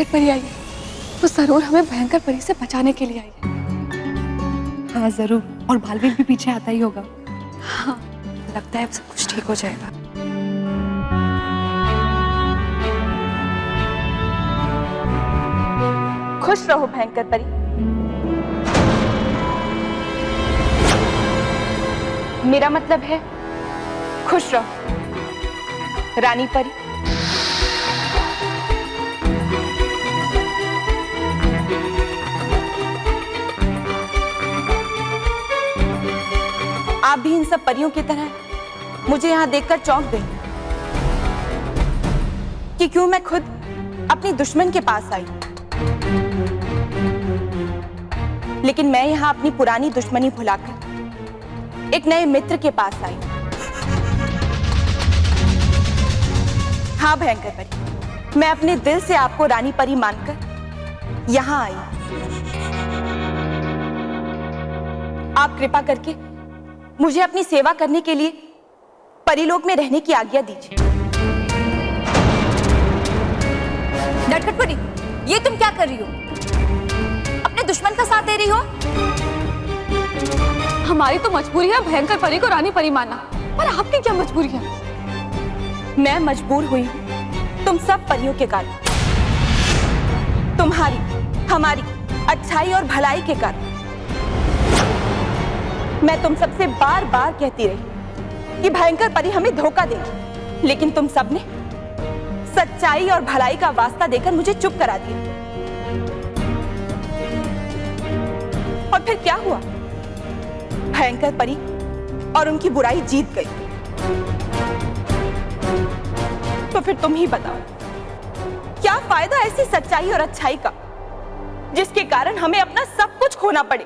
नटखट परी आई है, वो जरूर हमें भयंकर परी से बचाने के लिए आई है। हाँ जरूर, और बालवीर भी पीछे आता ही होगा। हाँ, लगता है अब सब कुछ ठीक हो जाएगा। खुश रहो भयंकर परी। मेरा मतलब है खुश रहो रानी परी। आप भी इन सब परियों की तरह मुझे यहां देखकर चौंक गई कि क्यों मैं खुद अपनी दुश्मन के पास आई, लेकिन मैं यहां अपनी पुरानी दुश्मनी भुलाकर एक नए मित्र के पास आई। हाँ भयंकर परी, मैं अपने दिल से आपको रानी परी मानकर यहां आई। आप कृपा करके मुझे अपनी सेवा करने के लिए परीलोक में रहने की आज्ञा दीजिए। नटखट परी, ये तुम क्या कर रही हो? अपने दुश्मन का साथ दे रही हो? हमारी तो मजबूरी है भयंकर परी को रानी परी मानना, पर आपकी क्या मजबूरी है? मैं मजबूर हुई हूं तुम सब परियों के कारण, तुम्हारी हमारी अच्छाई और भलाई के कारण। मैं तुम सबसे बार बार कहती रही कि भयंकर परी हमें धोखा देगी, लेकिन तुम सबने सच्चाई और भलाई का वास्ता देकर मुझे चुप करा दिया। और फिर क्या हुआ? भयंकर परी और उनकी बुराई जीत गई। तो फिर तुम ही बताओ, क्या फायदा ऐसी सच्चाई और अच्छाई का जिसके कारण हमें अपना सब कुछ खोना पड़े?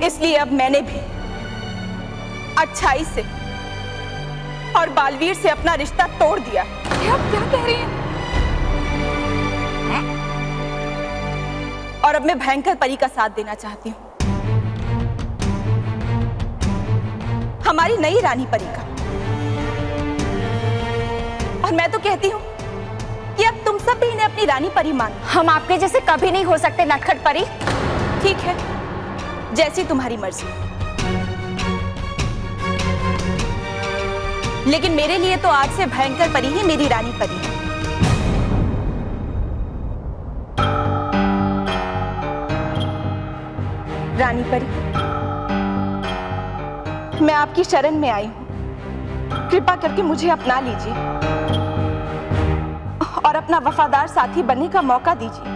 इसलिए अब मैंने भी अच्छाई से और बालवीर से अपना रिश्ता तोड़ दिया। आप क्या कह रही हैं? और अब मैं भयंकर परी का साथ देना चाहती हूँ, हमारी नई रानी परी का। और मैं तो कहती हूँ कि अब तुम सब भी इन्हें अपनी रानी परी मानो। हम आपके जैसे कभी नहीं हो सकते नटखट परी। ठीक है, जैसी तुम्हारी मर्जी, लेकिन मेरे लिए तो आज से भयंकर परी ही मेरी रानी परी है। रानी परी, मैं आपकी शरण में आई हूं, कृपा करके मुझे अपना लीजिए और अपना वफादार साथी बनने का मौका दीजिए।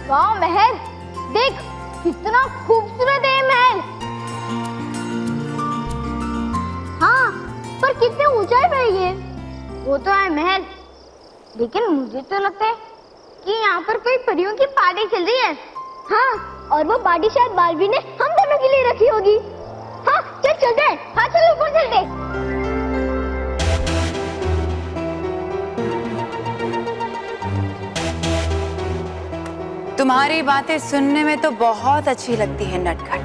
वाह महल, देख कितना खूबसूरत है महल। हाँ, पर कितने ऊंचाई पे ये? वो तो है महल, लेकिन मुझे तो लगता है कि यहाँ पर कोई परियों की पार्टी चल रही है। हाँ, और वो पार्टी शायद बालवीर ने हम दोनों के लिए रखी होगी। हाँ, चल चलते हैं। हाँ चलो ऊपर चलते। तुम्हारी बातें सुनने में तो बहुत अच्छी लगती है नटखट,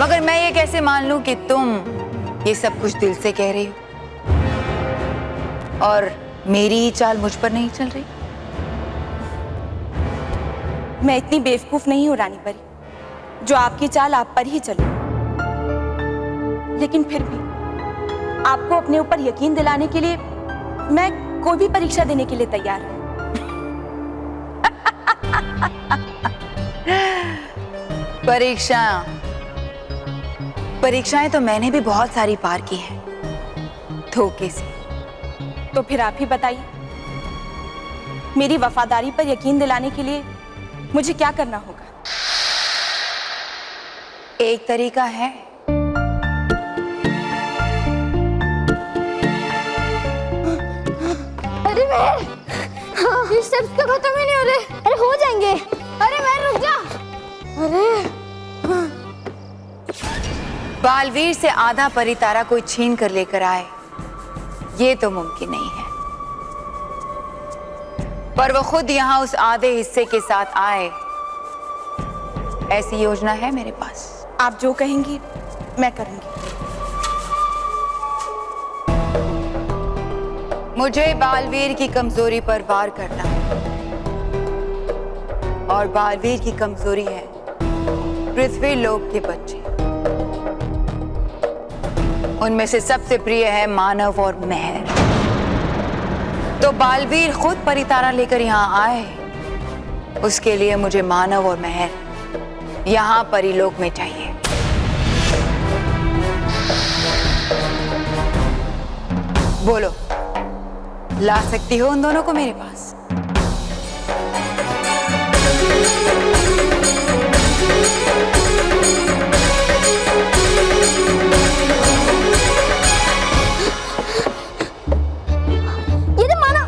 मगर मैं ये कैसे मान लूं कि तुम ये सब कुछ दिल से कह रही हो और मेरी ही चाल मुझ पर नहीं चल रही? मैं इतनी बेवकूफ नहीं हूं रानी परी जो आपकी चाल आप पर ही चले, लेकिन फिर भी आपको अपने ऊपर यकीन दिलाने के लिए मैं कोई भी परीक्षा देने के लिए तैयार हूं। परीक्षाएं तो मैंने भी बहुत सारी पार की हैं, धोखे से। तो फिर आप ही बताइए, मेरी वफादारी पर यकीन दिलाने के लिए मुझे क्या करना होगा? एक तरीका है। अरे महल, ये स्टेप्स तो खत्म ही नहीं हो रहे। अरे हो जाएंगे। अरे महल रुक जा। अरे बालवीर से आधा परितारा कोई छीन कर लेकर आए, ये तो मुमकिन नहीं है, पर वो खुद यहाँ उस आधे हिस्से के साथ आए ऐसी योजना है मेरे पास। आप जो कहेंगी मैं करूंगी। मुझे बालवीर की कमजोरी पर वार करना है, और बालवीर की कमजोरी है पृथ्वी लोक के बच्चे। उनमें से सबसे प्रिय है मानव और मेहर। तो बालवीर खुद परितारा लेकर यहाँ आए, उसके लिए मुझे मानव और मेहर यहाँ परिलोक में चाहिए। बोलो, ला सकती हो उन दोनों को मेरे पास? ये तो माना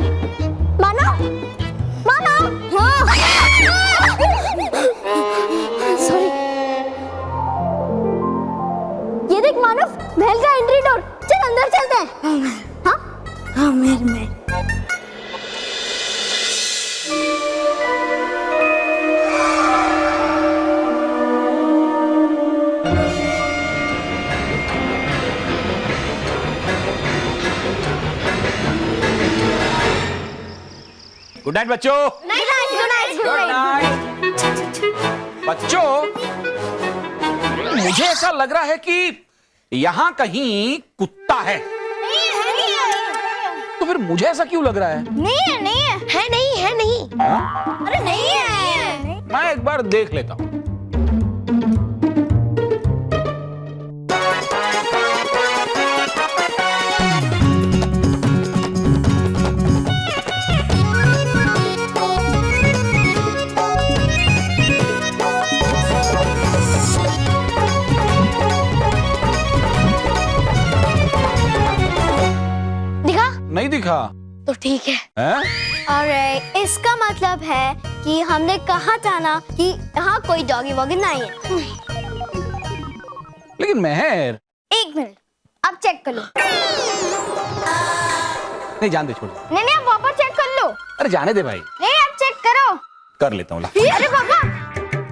माना माना। सॉरी। ये देख मानव, महल का एंट्री डोर। चल अंदर चलते हैं। हाँ हाँ महल। गुड नाइट बच्चों। गुड नाइट बच्चों। मुझे ऐसा लग रहा है कि यहाँ कहीं कुत्ता है। तो फिर मुझे ऐसा क्यों लग रहा है? नहीं है। हाँ? अरे नहीं है। मैं एक बार देख लेता हूँ। नहीं दिखा तो ठीक है। हैं? और इसका मतलब है कि हमने कहा था ना कि यहाँ कोई डॉगी वॉगी नहीं है। लेकिन मेहर। एक मिनट, आप चेक कर लो। नहीं जान दे, छोड़। नहीं आप वापस चेक कर लो। अरे जाने दे भाई। नहीं आप चेक करो। कर लेता हूँ। अरे पापा,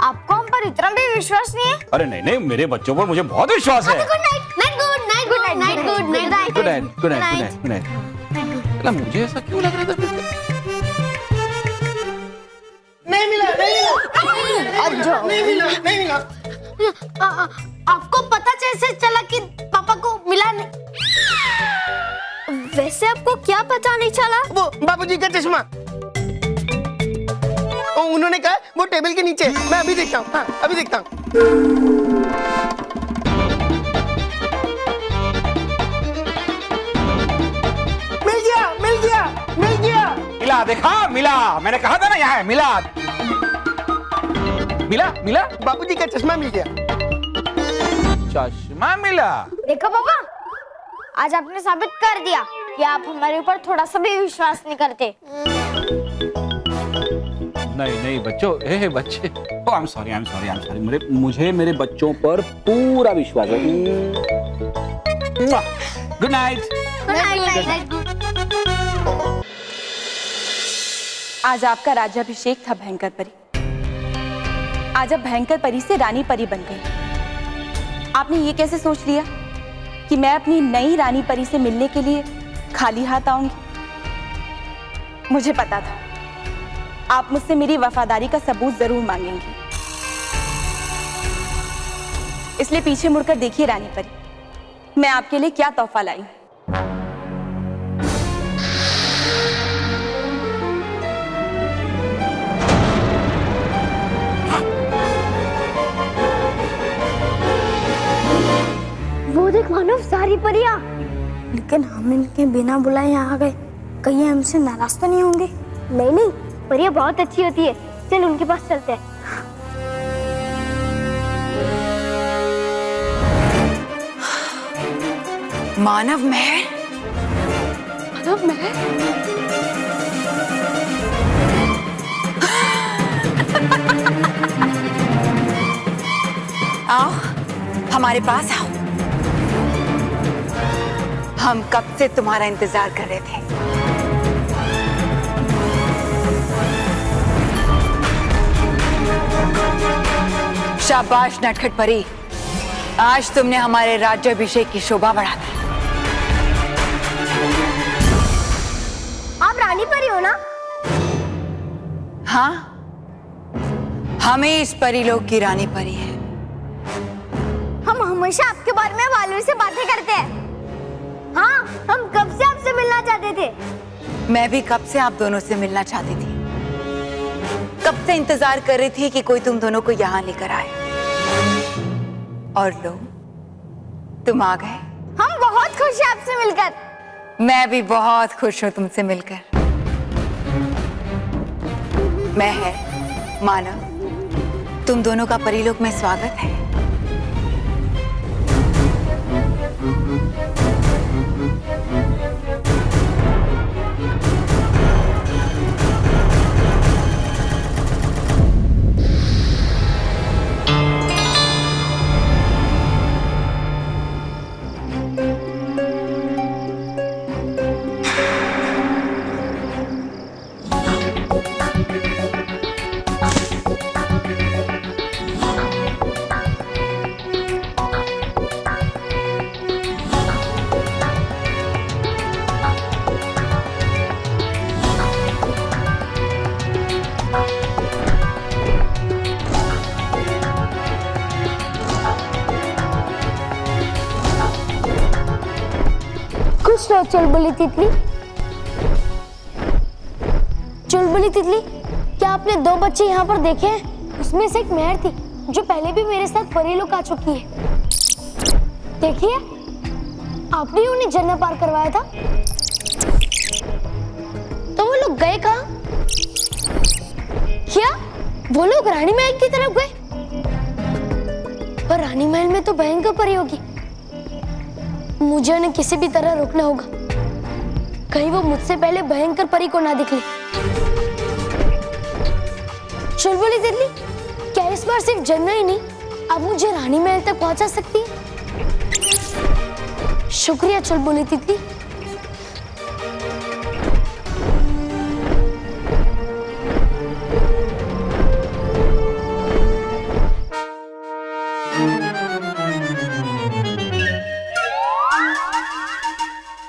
आपको हम पर इतना भी विश्वास नहीं है? अरे नहीं, मेरे बच्चों पर मुझे बहुत विश्वास है। Good night. Good night. मुझे ऐसा क्यों लग रहा था? नहीं मिला। आपको पता कैसे चला कि पापा को मिला नहीं? वैसे आपको क्या पता नहीं चला? वो बाबूजी का चश्मा। उन्होंने कहा वो टेबल के नीचे। मैं अभी देखता हूँ। हाँ अभी देखता हूँ। मिल गया। मिला, देखा? मिला। मैंने कहा था ना यहाँ है। मिला। बाबूजी का चश्मा मिल गया। चश्मा मिला। देखो पापा, आज आपने साबित कर दिया कि आप हमारे ऊपर थोड़ा सा भी विश्वास नहीं करते। नहीं बच्चों, बच्चे। I am sorry. मुझे मेरे बच्चों पर पूरा विश्वास है। Good night. आज आपका राज्याभिषेक था भयंकर परी। आज आप भयंकर परी से रानी परी बन गई। आपने ये कैसे सोच लिया कि मैं अपनी नई रानी परी से मिलने के लिए खाली हाथ आऊंगी? मुझे पता था आप मुझसे मेरी वफादारी का सबूत जरूर मांगेंगे, इसलिए पीछे मुड़कर देखिए रानी परी, मैं आपके लिए क्या तोहफा लाई। वो देख मानव, सारी परियां। लेकिन हम इनके बिना बुलाए यहाँ आ गए, कहीं हमसे नाराज तो नहीं होंगे? नहीं, परियां बहुत अच्छी होती है। चल उनके पास चलते हैं। मानव महल। आओ, हमारे पास आओ। हम कब से तुम्हारा इंतजार कर रहे थे। शाबाश नटखट परी, आज तुमने हमारे राज्याभिषेक की शोभा बढ़ा दी। आप रानी परी हो ना? हाँ, हमें इस परीलोक की रानी परी है। हम हमेशा आपके बारे में वालवी से बातें करते हैं। हाँ, हम कब से आपसे मिलना चाहते थे। मैं भी कब से आप दोनों से मिलना चाहती थी, कब से इंतजार कर रही थी कि कोई तुम दोनों को यहाँ लेकर आए। और लो, तुम आ गए। हम बहुत खुश हैं आपसे मिलकर। मैं भी बहुत खुश हूँ तुमसे मिलकर। मैं है मानव, तुम दोनों का परीलोक में स्वागत है। खुश रहो चुलबुली तितली। चुलबुली तितली, क्या आपने 2 बच्चे यहाँ पर देखे हैं? उसमें से एक मेहर थी जो पहले भी मेरे साथ परीलोक आ चुकी है। देखिए, आपने ही उन्हें झरना पार करवाया था। तो वो लोग गए कहाँ? क्या वो लोग रानी महल की तरफ गए? पर रानी महल में तो भयंकर परी होगी। मुझे उन्हें किसी भी तरह रोकना होगा, कहीं वो मुझसे पहले भयंकर परी को ना दिख ले। चुलबुली तितली, क्या इस बार सिर्फ झरना ही नहीं, आप मुझे रानी महल तक पहुंचा सकती है? शुक्रिया चुलबुली तितली।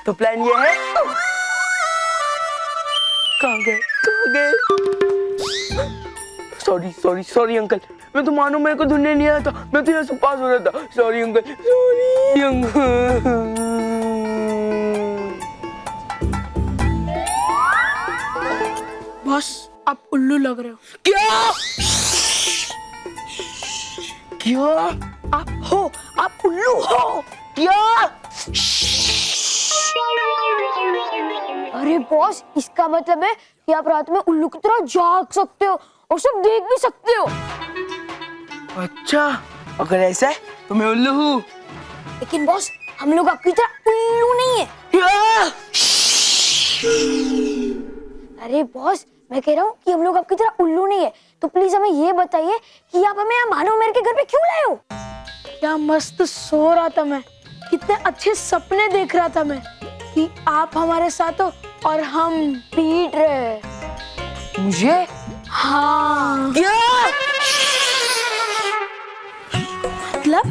तो प्लान ये है। कहाँ गए? सॉरी अंकल, मैं तो मानो मेरे को ढूंढने नहीं आया था, मैं तो यहाँ से पास हो रहा था। Sorry uncle. बॉस, आप उल्लू लग रहे हो। क्या? आप उल्लू हो। क्या? अरे बॉस, इसका मतलब है कि आप रात में उल्लू की तरह जाग सकते हो और सब देख भी सकते हो। अच्छा, अगर ऐसा है तो मैं उल्लू हूँ। लेकिन बॉस, हम लोग आपकी तरह उल्लू नहीं है। क्या? अरे बॉस, मैं कह रहा हूँ कि हम लोग आपकी तरह उल्लू नहीं है। तो प्लीज हमें ये बताइए कि आप हमें यहाँ मानव मेहर के घर पे क्यों लाए हो? क्या मस्त सो रहा था मैं, कितने अच्छे सपने देख रहा था मैं कि आप हमारे साथ हो और हम पीट रहे हैं। मुझे? हाँ, क्या? मतलब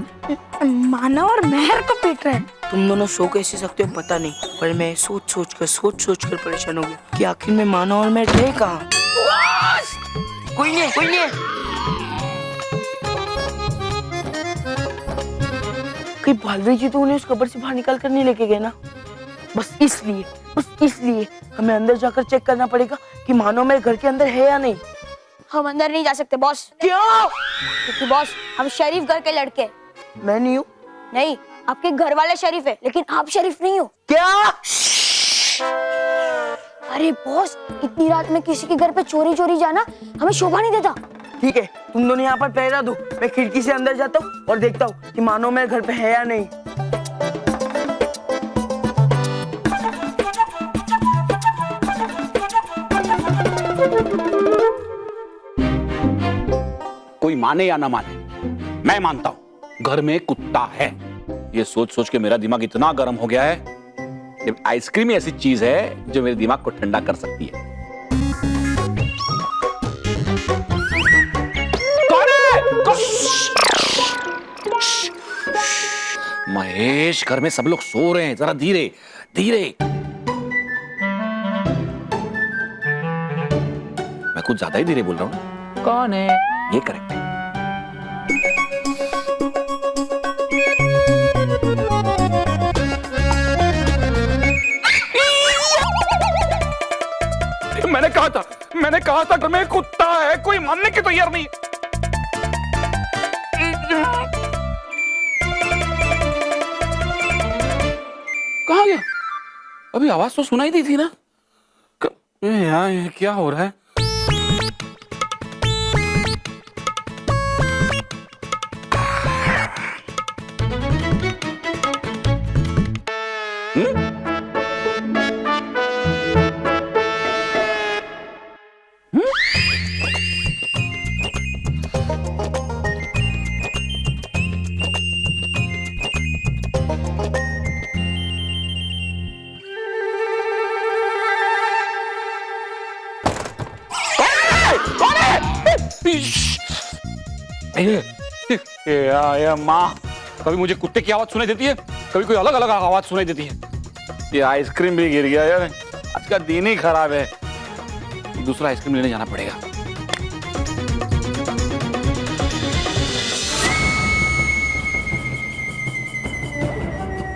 मानव और मेहर को पीट रहे हैं। तुम दोनों सो कैसे सकते हो पता नहीं, पर मैं सोच सोच कर परेशान हो गया कि आखिर में मानव और मैं गए कहाँ। कोई नहीं। कहीं बालवीर जी तो उन्हें उस कब्र से बाहर निकाल कर नहीं लेके गए ना। बस इसलिए हमें अंदर जाकर चेक करना पड़ेगा कि मानव मेरे घर के अंदर है या नहीं। हम अंदर नहीं जा सकते बॉस। क्यों? क्योंकि बॉस, हम शरीफ घर के लड़के हैं। मैं नहीं हूँ। नहीं, आपके घर वाले शरीफ है, लेकिन आप शरीफ नहीं हो। क्या? अरे बॉस, इतनी रात में किसी के घर पे चोरी जाना हमें शोभा नहीं देता। ठीक है, तुम दोनों यहाँ पर पहरा दो, मैं खिड़की से अंदर जाता हूँ और देखता हूँ कि मानव मेरे घर पे है या नहीं। कोई माने या ना माने, मैं मानता हूं घर में कुत्ता है। ये सोच सोच के मेरा दिमाग इतना गर्म हो गया है। आइसक्रीम ऐसी चीज है जो मेरे दिमाग को ठंडा कर सकती है। कौन है? महेश, घर में सब लोग सो रहे हैं, जरा धीरे धीरे। मैं कुछ ज्यादा ही धीरे बोल रहा हूँ। कौन है ये? करेक्ट है। मैंने कहा था घर में कुत्ता है, कोई मानने की तैयार नहीं। कहाँ गया? अभी आवाज तो सुनाई दी थी ना। यार ये क्या हो रहा है? या माँ, कभी मुझे कुत्ते की आवाज सुनाई देती है, कभी कोई अलग अलग आवाज सुनाई देती है। ये आइसक्रीम भी गिर गया यार, आज का दिन ही खराब है। दूसरा आइसक्रीम लेने जाना पड़ेगा।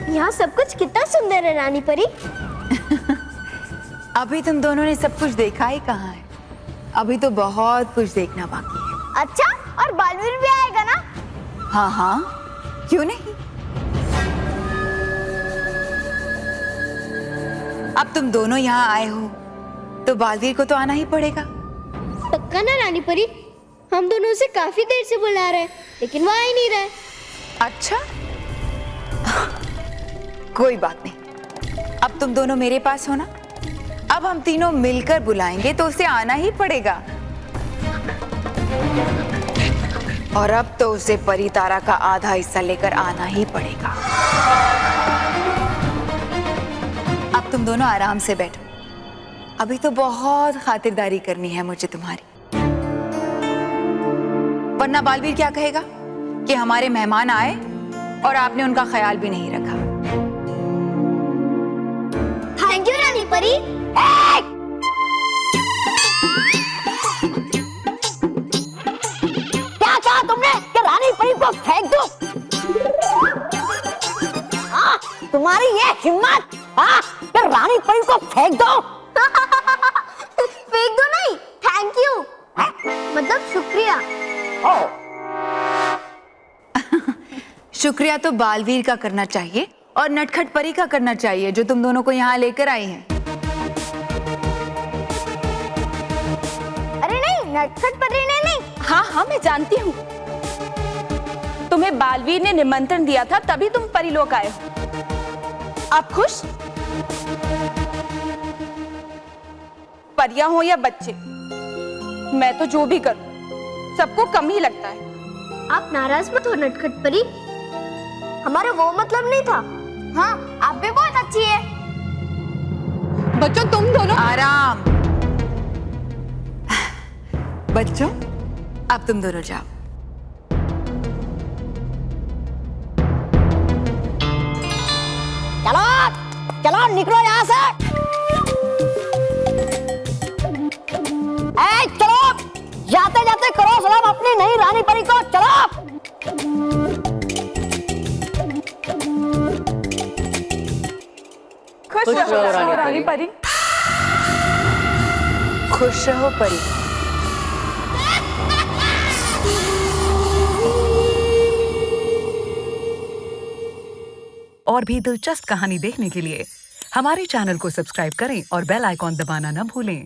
यहाँ सब कुछ कितना सुंदर है रानी परी। अभी तुम दोनों ने सब कुछ देखा ही कहाँ है, अभी तो बहुत कुछ देखना बाकी है। अच्छा, और बालवीर भी आएगा ना? हाँ हाँ, क्यों नहीं। अब तुम दोनों यहाँ आए हो तो बालवीर को तो आना ही पड़ेगा। पक्का ना रानी परी? हम दोनों उसे काफी देर से बुला रहे हैं, लेकिन वो आ ही नहीं रहे। अच्छा कोई बात नहीं, अब तुम दोनों मेरे पास हो ना, अब हम तीनों मिलकर बुलाएंगे तो उसे आना ही पड़ेगा। और अब तो उसे परितारा का आधा हिस्सा लेकर आना ही पड़ेगा। अब तुम दोनों आराम से बैठो, अभी तो बहुत खातिरदारी करनी है मुझे तुम्हारी, वरना बालवीर क्या कहेगा कि हमारे मेहमान आए और आपने उनका ख्याल भी नहीं रखा। थैंक यू रानी परी। क्या कहा तुमने कि रानी परी को फेंक दो? तुम्हारी ये हिम्मत कि रानी परी को फेंक दो? फेंक दो नहीं, थैंक यू मतलब शुक्रिया। शुक्रिया तो बालवीर का करना चाहिए और नटखट परी का करना चाहिए, जो तुम दोनों को यहाँ लेकर आई हैं। अरे नहीं, नटखट परी ने नहीं। हाँ हाँ, मैं जानती हूँ, तुम्हें बालवीर ने निमंत्रण दिया था तभी तुम परीलोक आए हो। आप खुश? परियां हो या बच्चे, मैं तो जो भी करूं सबको कम ही लगता है। आप नाराज मत हो नटखट परी, हमारा वो मतलब नहीं था। हाँ, आप भी बहुत अच्छी है। बच्चों तुम दोनों आराम। बच्चों अब तुम दोनों जाओ। चलो चलो निकलो यहाँ से। चलो जाते जाते करो सलाम अपनी नई रानी परी को। चलो खुश रहो रानी परी। खुश रहो परी। और भी दिलचस्प कहानी देखने के लिए हमारे चैनल को सब्सक्राइब करें और बेल आइकॉन दबाना न भूलें।